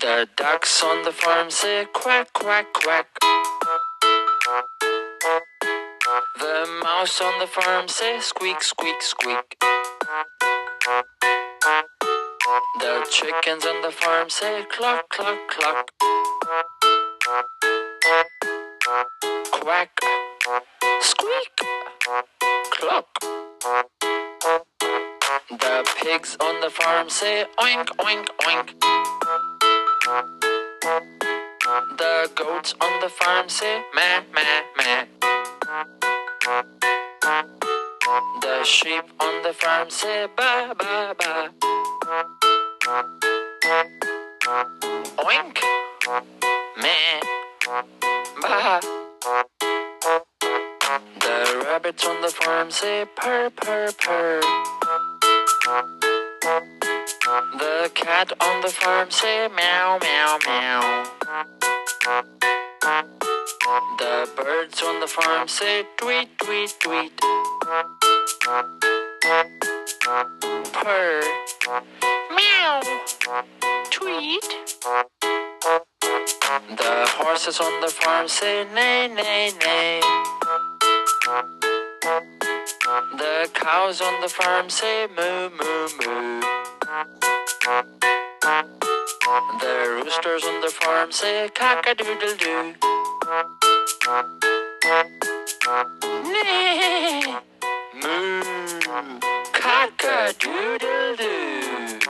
The ducks on the farm say quack, quack, quack. The mouse on the farm say squeak, squeak, squeak. The chickens on the farm say cluck, cluck, cluck. Quack, squeak, cluck. The pigs on the farm say oink, oink, oink. The goats on the farm say meh, meh, meh. The sheep on the farm say ba, ba, ba. Oink, meh, ba. The rabbits on the farm say purr, purr, purr. The cat on the farm say meow, meow, meow. The birds on the farm say tweet, tweet, tweet. Purr, meow, tweet. The horses on the farm say neigh, neigh, neigh. The cows on the farm say moo, moo, moo. The roosters on the farm say cock-a-doodle-doo. Neigh, moo, cock-a-doodle-doo.